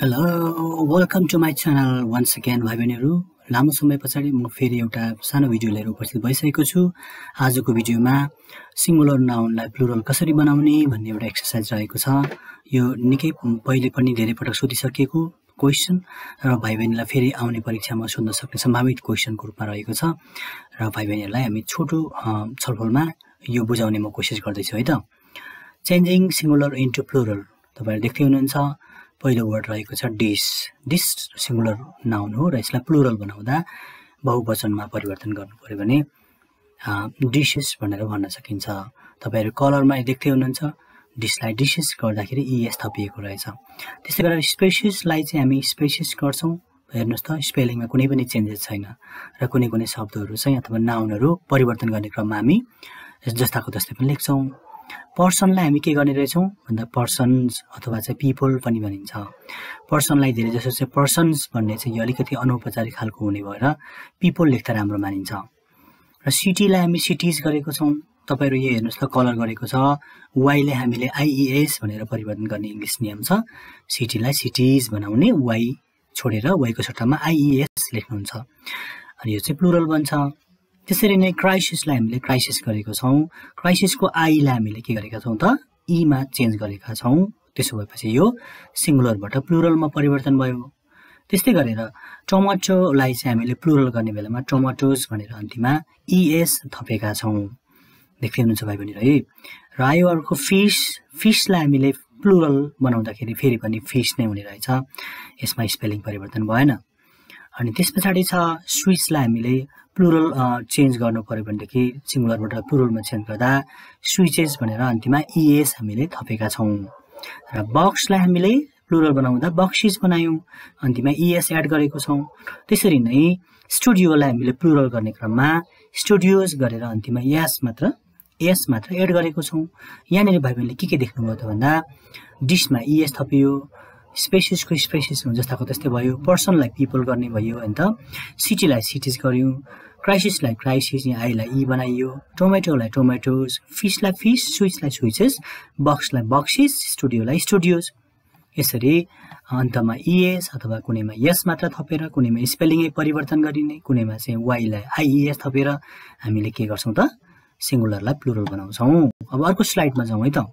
Hello, welcome to my channel once again भाइ बहिनीहरु। लामो समय पछाडी म फेरि एउटा सानो भिडियो लिएर उपस्थित भइसकेको छु। आजको भिडियोमा सिंगुलर नाउनलाई प्लुरल कसरी बनाउने भन्ने एउटा एक्सरसाइज रहेको छ। यो निकै पहिले पनि धेरै पटक सोधिसकेको क्वेशन र भाइ बहिनीलाई फेरि आउने परीक्षामा सोध्न सक्ने सम्भावित क्वेशनको रूपमा रहेको छ र भाइ बहिनीहरुलाई हामी छोटो छलफलमा यो बुझाउने म कोशिश गर्दै छु है त। चेन्जिङ सिंगुलर इन्टु प्लुरल तपाईहरु देख्दै हुनुहुन्छ। पहिलो वर्ड रहेको छ डिश। डिश सिंगुलर नाउन हो र यसलाई प्लुरल बनाउँदा बहुवचनमा परिवर्तन गर्नु पर्यो भने डिशेस भनेर भन्न सकिन्छ। तपाईहरु कलरमा देख्दै हुनुहुन्छ डिशलाई डिशेस गर्दाखेरि ईएस थपिएको रहेछ। त्यसै गरेर स्पेसिसलाई चाहिँ हामी स्पेसिस गर्छौं। हेर्नुस् त स्पेलिङमा कुनै पनि चेन्जेस छैन र कुनै शब्दहरु चाहिँ अथवा नाउनहरु परिवर्तन गर्ने क्रममा हामी जस्ताको तस्तै पनि लेख्छौं। पर्सनलाई हामी के गर्ने रहेछौं भन्दा पर्सन्स अथवा चाहिँ पीपल पनि भनिन्छ। पर्सनलाई धेरै जसो चाहिँ पर्सन्स भन्ने चाहिँ यो अलिकति अनौपचारिक खालको हुने भएर पीपल लेख्दा राम्रो मानिन्छ। र सिटीलाई हामी सिटीज गरेको छौं। तपाईहरु यो हेर्नुस् त कलर गरेको छ। वाई लाई हामीले आईईएस भनेर परिवर्तन गर्ने इंग्लिश नियम छ। सिटीलाई सिटीज बनाउने वाई छोडेर वाई को सट्टामा आईईएस लेख्नुहुन्छ अनि यो चाहिँ प्लुरल बन्छ। त्यसरी नै क्राइसिसलाई हामीले क्राइसिस गरेको छौं। क्राइसिसको आई लाई हामीले के गरेका छौं त ई मा चेन्ज गरेका छौं। त्यसो भएपछि यो सिंगुलरबाट प्लुरलमा परिवर्तन भयो। त्यस्तै गरेर टमाटोलाई चाहिँ हामीले प्लुरल गर्ने बेलामा टमाटोज भनेर अन्तिममा ईएस थपेका छौं। देख्दै हुनुहुन्छ भाइ बहिनी है। र आयो अर्को फिश। फिशलाई हामीले प्लुरल बनाउँदाखेरि फेरि पनि फिश नै हुने रहेछ। यसमा स्पेलिङ परिवर्तन भएन। अनि त्यसपछि छ स्विचलाई हामीले प्लुरल चेन्ज गर्नु पर्यो भनेदेखि सिंगुलरबाट प्लुरलमा चेन्ज गर्दा स्विचेस भनेर अन्तिममा ईएस हामीले थपेका छौं। र बक्सलाई हामीले प्लुरल बनाउँदा बक्सिस बनायौं। अन्तिममा ईएस एड गरेको छौं। त्यसरी नै स्टुडियोलाई हामीले प्लुरल गर्ने क्रममा स्टुडियोज गरेर अन्तिममा एस मात्र एड गरेको छौं। यहाँनिर भाइ बहिनीले के देख्नुभयो त भन्दा डिशमा ईएस थपियो। स्पेसिसको स्पेसिस जस्ताको त्यस्तै भयो। पर्सनलाई पीपल गर्ने भयो हैन त। सिटीलाई सिटीज गर्यौं। क्राइसिसलाई क्राइसिस आईलाई ई बनाइयो। टोमेटोलाई टोमेटोज। फिशलाई फिश। स्विचलाई स्विचेस। बक्सलाई बक्सिस। स्टुडियोलाई स्टुडियोज। यसरी अन्तमा ईएस अथवा कुनैमा यस मात्र थपेर कुनैमा स्पेलिङै परिवर्तन गरिने कुनैमा चाहिँ वाई लाई आईईएस थपेर हामीले के गर्छौं त सिंगुलरलाई प्लुरल बनाउँछौं। अब अर्को स्लाइडमा जाउँ है त।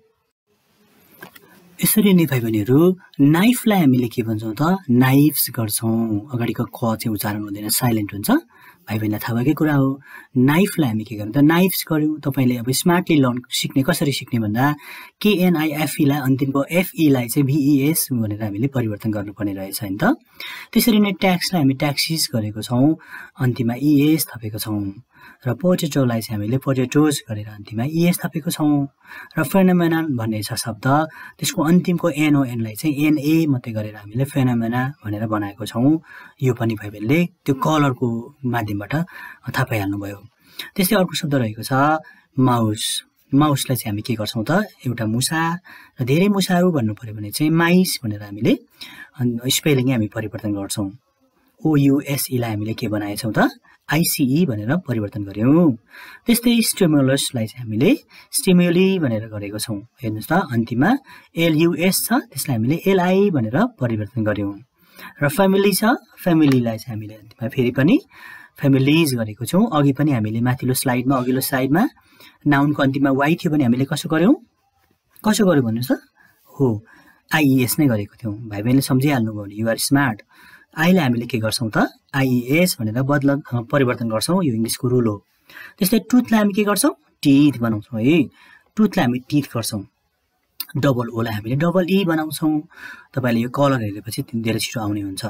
यसरी नै भाइ बहिनीहरु नाइफलाई हामीले के भन्छौं त नाइफ्स गर्छौं। अगाडिको क चाहिँ उच्चारण हुँदैन साइलेन्ट हुन्छ। भाइ बहिनीलाई थाहा भएकै कुरा हो। नाइफलाई हामी के गर्छौं त नाइफ्स गर्यौं। तपाईले अब स्मार्टली लर्न सिक्ने कसरी सिक्ने भन्दा केएनआईएफई लाई अन्तिमको एफई लाई चाहिँ भीईएस भनेर हामीले परिवर्तन गर्नुपर्ने रहेछ हैन त। त्यसरी नै ट्याक्सलाई हामी ट्याक्सिस गरेको छौं। अन्तिममा ईएस थपेको छौं। र पोटेटोलाई चाहिँ हामीले पोटेटोज गरेर अन्तिममा ईएस थपेको छौं। र फेनोमेनन भन्ने छ शब्द त्यसको अन्तिमको एनओएन लाई चाहिँ एनए मात्रै गरेर हामीले फेनोमेना भनेर बनाएको छौं। यो पनि भाइ बहिनीले त्यो कलरको माध्यमबाट थाहा पाइहाल्नु भयो। त्यस्तै अर्को शब्द रहेको छ माउस। माउसलाई चाहिँ हामी के गर्छौं त एउटा मुसा र धेरै मुसाहरू भन्नु पर्यो भने चाहिँ माइस भनेर हामीले स्पेलिङ हामी परिवर्तन गर्छौं। ओयुएसई लाई हामीले के बनाएछौं त आईसीई भनेर परिवर्तन गर्यौं। त्यस्तै स्टिमुलसलाई चाहिँ हामीले स्टिमुली भनेर गरेको छौं। हेर्नुस् त अन्तिममा एलयुएस छ त्यसलाई हामीले एलआई भनेर परिवर्तन गर्यौं। र फ्यामिली छ। फ्यामिलीलाई चाहिँ हामीले अन्तिममा फेरि पनि फ्यामिलीज गरेको छौं। अघि पनि हामीले माथिल्लो स्लाइडमा अघिल्लो साइडमा नाउनको अन्तिममा वाई थियो भने हामीले कसो गर्यौं भन्नुस् त हो आईईएस नै गरेको थियौं। भाइ बहिनीले सम्झिहाल्नु भयो भने यु आर स्मार्ट। आईलाई हामीले के गर्छौं त आईईएस भनेर परिवर्तन गर्छौं। यो इंग्लिशको रुल हो। त्यस्तै टुथलाई हामी के गर्छौं टीथ बनाउँछौं है। टुथलाई हामी टीथ गर्छौं। डबल ओ लाई हामीले डबल ई बनाउँछौं। तपाईले यो कलर हेरेपछि धेरै छिटो आउने हुन्छ।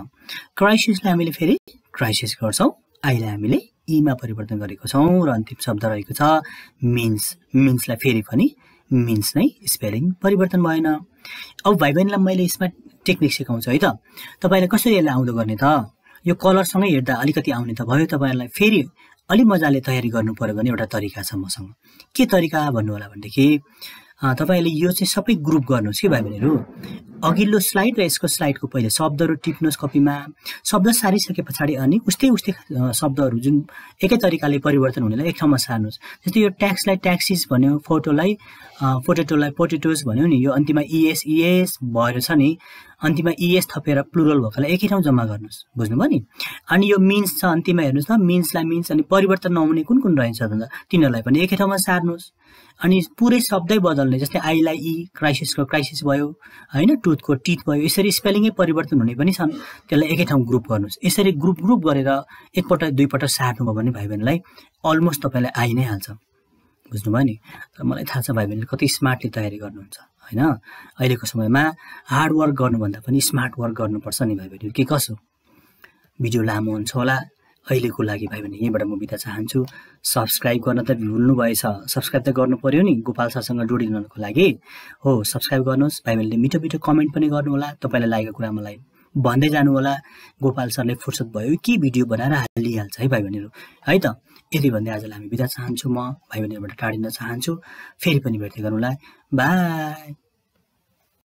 क्राइसिसलाई हामीले फेरि क्राइसिस गर्छौं। आईलाई हामीले ई मा परिवर्तन गरेको छौं। र अन्तिम शब्द रहेको छ मिन्स। मिन्सलाई फेरि पनि मिन्स नै स्पेलिङ परिवर्तन भएन। अब भाइ बहिनीलाई मैले यसमा टेक्निक सिकाउँछु है त। तपाईले कसरी यसलाई आउँदो गर्ने त यो कलर सँगै हेर्दा अलिकति आउने त भयो। तपाईहरुलाई फेरि अलि मजाले तयारी गर्नु पर्यो भने एउटा तरिका छ मसँग। के तरिका भन्नु होला भनेदेखि तपाईले यो चाहिँ सबै ग्रुप गर्नुस् के भाइ बहिनीहरु। अघिल्लो स्लाइड र यसको स्लाइडको पहिले शब्दहरू टिप्नुहोस् कपीमा। शब्द सारिसके पछाडि अनि उस्तै शब्दहरू जुन एकै तरिकाले परिवर्तन हुनेलाई एक ठाउँमा सार्नुहोस्। जस्तै यो ट्याक्सलाई ट्याक्सिस भन्यो, पोटेटोलाई पोटेटोज भन्यो नि, यो अन्तिममा इएस भएर छ नि, अन्तिममा इएस थपेर प्लुरल भएकोलाई एकै ठाउँ जम्मा गर्नुहोस्। बुझ्नुभयो नि? अनि यो मिन्स छ अन्तिममा हेर्नुहोस् त, मिन्सलाई मिन्स अनि परिवर्तन नहुने कुन रहन्छ त तिनीहरूलाई पनि एकै ठाउँमा सार्नुहोस्। अनि पुरै शब्दै बदल्ने, जस्तै आईलाई ई, क्राइसिसको क्राइसिस भयो होइन, टुथको टिथ भयो। यसरी स्पेलिङै परिवर्तन हुने पनि छन्, त्यसलाई एकै ठाउँ ग्रुप गर्नुहोस्। यसरी ग्रुप गरेर एकपल्ट दुईपल्ट सार्नुभयो भने भाइ बहिनीलाई अलमोस्ट तपाईँलाई आइ नै हाल्छ। बुझ्नुभयो नि? तर मलाई थाहा छ भाइ बहिनीले कति स्मार्टली तयारी गर्नुहुन्छ होइन। अहिलेको समयमा हार्ड वर्क गर्नुभन्दा पनि स्मार्ट वर्क गर्नुपर्छ नि भाइ बहिनी। के कसो? भिडियो लामो हुन्छ होला, अहिलेको लागि भाइ बहिनी यहीँबाट म बिदा चाहन्छु। सब्सक्राइब गर्न त भुल्नु भएछ, सब्सक्राइब त गर्नु पर्यो नि गोपाल सरसँग जोडिनको लागि हो। सब्सक्राइब गर्नुहोस्, भाइ बहिनीले मिठो मिठो कमेन्ट पनि गर्नु होला, तपाईँलाई लागेको कुरा मलाई भन्दै जानु होला। गोपाल सरले फुर्सद भयो कि भिडियो बनाएर हालिहाल्छ है भाइ बहिनीहरू है त। यति भन्दै आजलाई हामी बिदा चाहन्छु, म भाइ बहिनीहरूबाट टाढिन चाहन्छु। फेरि पनि भेट्दै गरौँला, बाई।